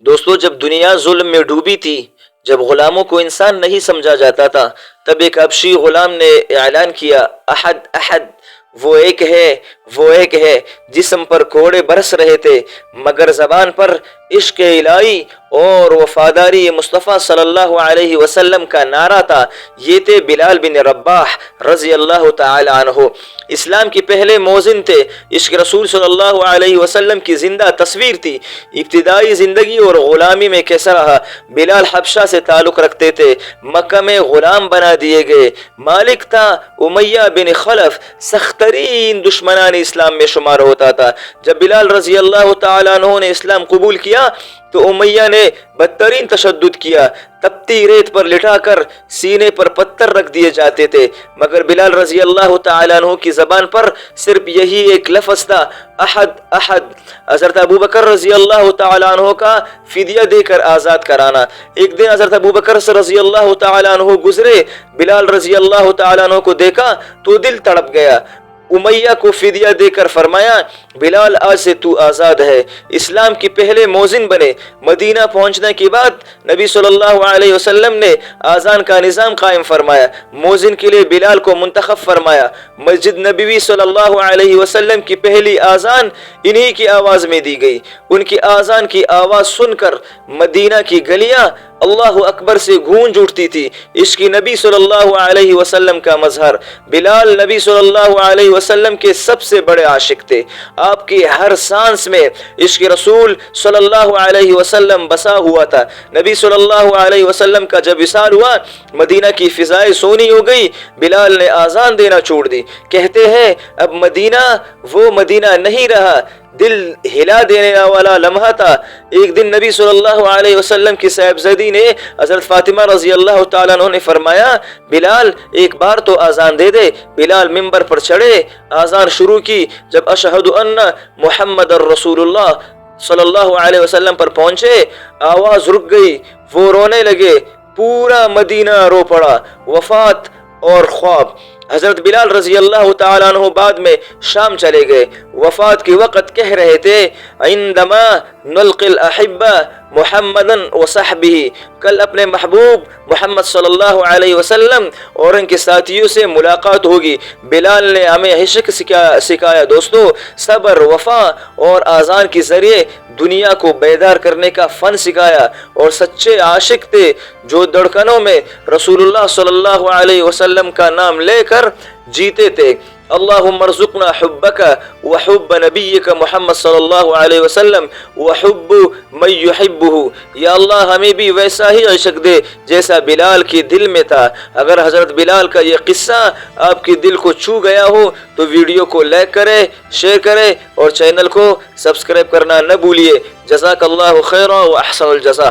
دوستو، جب دنیا ظلم میں ڈوبی تھی، جب غلاموں کو انسان نہیں سمجھا جاتا تھا، تب ایک حبشی غلام نے اعلان کیا، احد احد، وہ ایک ہے، وہ ایک ہے۔ جسم پر کوڑے برس رہے تھے مگر زبان پر عشق الہی اور وفاداری مصطفیٰ صلی اللہ علیہ وسلم کا نعرہ تھا۔ یہ تھے بلال بن رباح رضی اللہ تعالی عنہ۔ اسلام کے پہلے مؤذن تھے، عشق رسول صلی اللہ علیہ وسلم کی زندہ تصویر تھی۔ ابتدائی زندگی اور غلامی میں کیسا رہا؟ بلال حبشہ سے تعلق رکھتے تھے، مکہ میں غلام بنا دیے گئے۔ مالک تھا امیہ بن خلف، سخت ترین دشمنان اسلام میں شمار ہوتا تھا۔ جب بلال رضی اللہ تعالیٰ عنہ نے اسلام قبول کیا تو امیہ نے بدترین تشدد کیا۔ تپتی ریت پر لٹا کر سینے پر پتھر رکھ دیے جاتے تھے، مگر بلال رضی اللہ تعالیٰ عنہ کی زبان پر صرف یہی ایک لفظ تھا، احد احد۔ حضرت ابوبکر رضی اللہ تعالیٰ عنہ کا فدیہ دے کر آزاد کرانا۔ ایک دن حضرت ابوبکر رضی اللہ تعالیٰ عنہ گزرے، بلال رضی اللہ تعالیٰ عنہ کو دیکھا تو دل تڑپ گیا۔ امیہ کو فدیہ دے کر فرمایا، بلال آج سے تو آزاد ہے۔ اسلام کے پہلے مؤذن بنے۔ مدینہ پہنچنے کے بعد نبی صلی اللہ علیہ وسلم نے آذان کا نظام قائم فرمایا، مؤذن کے لیے بلال کو منتخب فرمایا۔ مسجد نبوی صلی اللہ علیہ وسلم کی پہلی آذان انہی کی آواز میں دی گئی۔ ان کی آذان کی آواز سن کر مدینہ کی گلیاں اللہ اکبر سے گونج اٹھتی تھی۔ عشق نبی صلی اللہ علیہ وسلم کا مظہر۔ بلال نبی صلی اللہ علیہ وسلم کے سب سے بڑے عاشق تھے۔ آپ کی ہر سانس میں عشق رسول صلی اللہ علیہ وسلم بسا ہوا تھا۔ نبی صلی اللہ علیہ وسلم کا جب وصال ہوا، مدینہ کی فضائیں سونی ہو گئی، بلال نے آذان دینا چھوڑ دی۔ کہتے ہیں اب مدینہ وہ مدینہ نہیں رہا، دل ہلا دینے والا لمحہ تھا۔ ایک دن نبی صلی اللہ علیہ وسلم کی صاحبزادی نے حضرت فاطمہ رضی اللہ تعالیٰ عنہ نے فرمایا، بلال ایک بار تو آذان دے دے۔ بلال ممبر پر چڑھے، آذان شروع کی۔ جب اشہد ان محمد الرسول اللہ صلی اللہ علیہ وسلم پر پہنچے، آواز رک گئی، وہ رونے لگے، پورا مدینہ رو پڑا۔ وفات اور خواب۔ حضرت بلال رضی اللہ تعالیٰ عنہ بعد میں شام چلے گئے۔ وفات کے وقت کہہ رہے تھے، عندما نلقی الاحبہ محمدا وصحبہ، کل اپنے محبوب محمد صلی اللہ علیہ وسلم اور ان کے ساتھیوں سے ملاقات ہوگی۔ بلال نے ہمیں عشق سکھایا۔ دوستو، صبر، وفا اور آذان کے ذریعے دنیا کو بیدار کرنے کا فن سکھایا، اور سچے عاشق تھے جو دھڑکنوں میں رسول اللہ صلی اللہ علیہ وسلم کا نام لے کر جیتے تھے۔ اللہم ارزقنا حبک وحب نبیک محمد صلی اللہ علیہ وسلم وحب من یحبہ۔ یا اللہ ہمیں بھی ویسا ہی عشق دے جیسا بلال کے دل میں تھا۔ اگر حضرت بلال کا یہ قصہ آپ کے دل کو چھو گیا ہو تو ویڈیو کو لائک کرے، شیئر کرے اور چینل کو سبسکرائب کرنا نہ بھولیے۔ جزاک اللہ خیرا و احسن الجزا۔